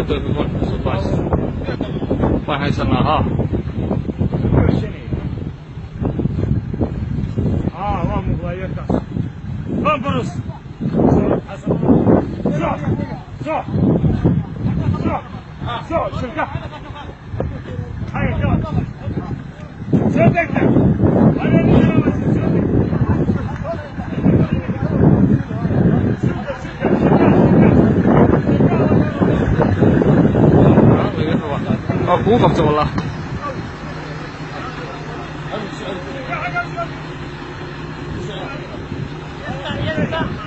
对个光是关系，换还成了哈。А, вам угла якраз. Вам порус. Все. Все, ширка. Hayır, devam. Sen bekle. Bana ne yaramazsın, sen bekle.啊，鼓搞走了。Şurada.